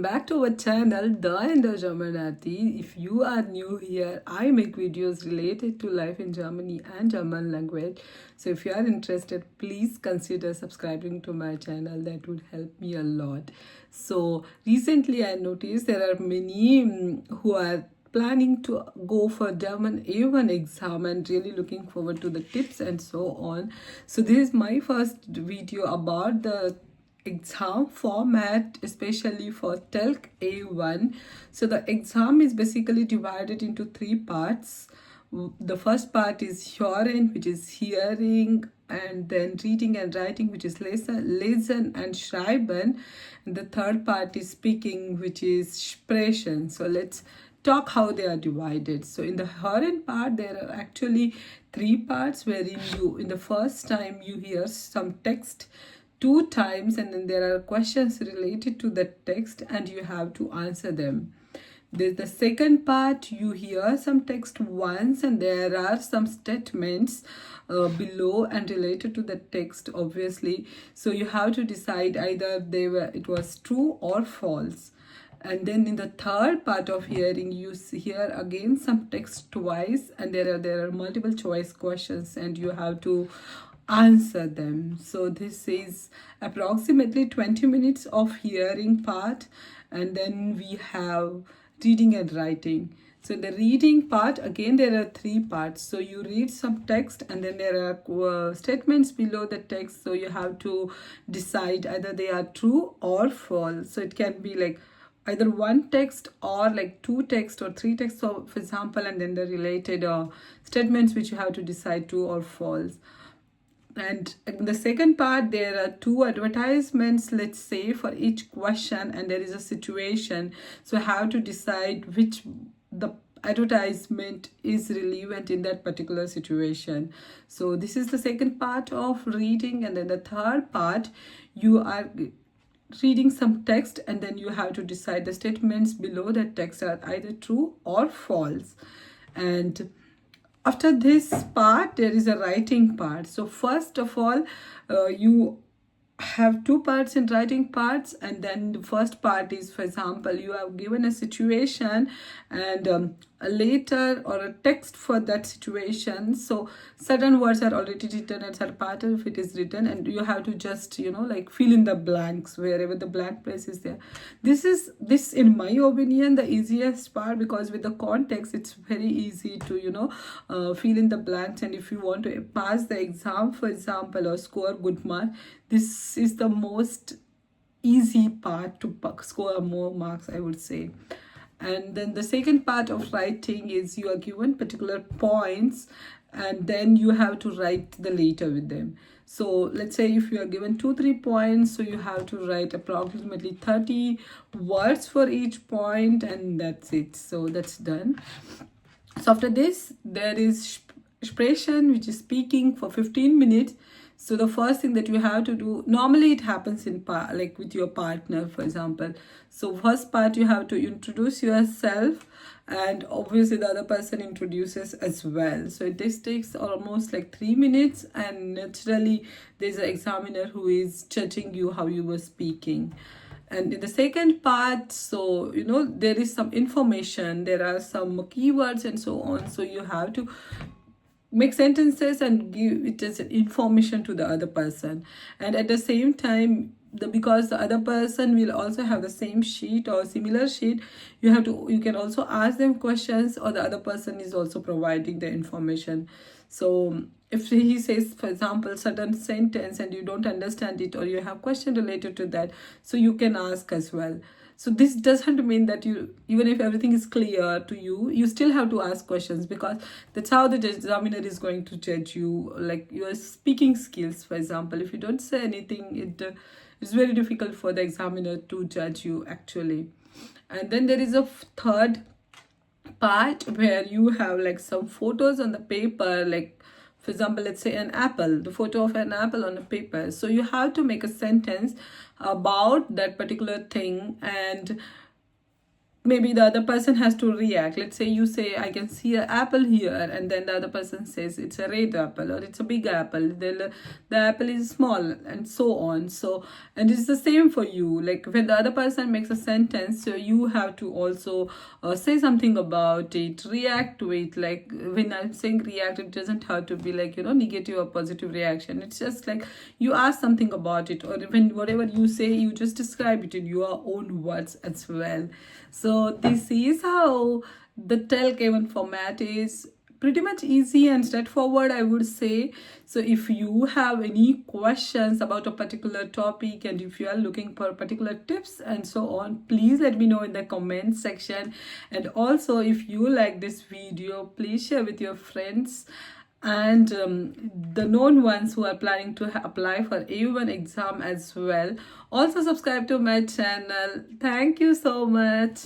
welcome back to our channel, The Indianingermany. If you are new here, I make videos related to life in Germany and German language. So if you are interested, please consider subscribing to my channel. That would help me a lot. So recently I noticed there are many who are planning to go for German A1 exam and really looking forward to the tips and so on. So this is my first video about the exam format, especially for TELC A1. So the exam is basically divided into three parts. The first part is Hören, which is hearing, and then reading and writing, which is Lesen and Schreiben. And the third part is speaking, which is Sprechen. So let's talk how they are divided. So in the Hören part, there are actually three parts wherein you, in the first time, you hear some text two times, and then there are questions related to the text and you have to answer them. There's the second part, you hear some text once and there are some statements below and related to the text, obviously. So you have to decide either it was true or false. And then in the third part of hearing, you hear again some text twice, and there are multiple choice questions and you have to answer them. So this is approximately 20 minutes of hearing part, and then we have reading and writing. So the reading part, again there are three parts. So you read some text and then there are statements below the text, so you have to decide either they are true or false. So it can be like either one text or like two text or three texts, so for example, and then the related statements which you have to decide true or false. And in the second part, there are two advertisements, let's say, for each question, and there is a situation. So how to decide which the advertisement is relevant in that particular situation. So this is the second part of reading, and then the third part, you are reading some text and then you have to decide the statements below that text are either true or false. And after this part, there is a writing part. So first of all, you have two parts in writing parts, and then the first part is, for example, you have given a situation and a letter or a text for that situation. So certain words are already written and certain part of it is written, and you have to just like fill in the blanks wherever the blank place is there. This in my opinion the easiest part, because with the context it's very easy to fill in the blanks, and if you want to pass the exam, for example, or score good marks, this is the most easy part to score more marks, I would say. And then the second part of writing is you are given particular points and then you have to write the letter with them. So let's say if you are given 2-3 points, so you have to write approximately 30 words for each point, and that's it. So that's done. So after this, there is Sprechen, which is speaking for 15 minutes. So the first thing that you have to do, normally it happens in like with your partner, for example. So first part, you have to introduce yourself, and obviously the other person introduces as well. So this takes almost like 3 minutes, and naturally there's an examiner who is judging you how you were speaking. And in the second part, so there is some information, there are some keywords and so on. So you have to make sentences and give it as information to the other person, and at the same time, because the other person will also have the same sheet or similar sheet, you can also ask them questions, or the other person is also providing the information. So if he says, for example, certain sentence and you don't understand it, or you have question related to that, so you can ask as well. So this doesn't mean that even if everything is clear to you, you still have to ask questions, because that's how the examiner is going to judge you, like your speaking skills. For example, if you don't say anything, it's very difficult for the examiner to judge you actually. And then there is a third part where you have like some photos on the paper, like for example, let's say an apple, the photo of an apple on a paper. So you have to make a sentence about that particular thing, and maybe the other person has to react. Let's say you say, I can see an apple here, and then the other person says it's a red apple or it's a big apple, then the apple is small, and so on. So, and it's the same for you. Like when the other person makes a sentence, so you have to also say something about it, react to it. Like when I'm saying react, it doesn't have to be like, negative or positive reaction. It's just like you ask something about it, or when whatever you say, you just describe it in your own words as well. So this is how the TELC format is. Pretty much easy and straightforward, I would say. So if you have any questions about a particular topic, and if you are looking for particular tips and so on, please let me know in the comment section. And also, if you like this video, please share with your friends and the known ones who are planning to apply for A1 exam as well. Also subscribe to my channel. Thank you so much.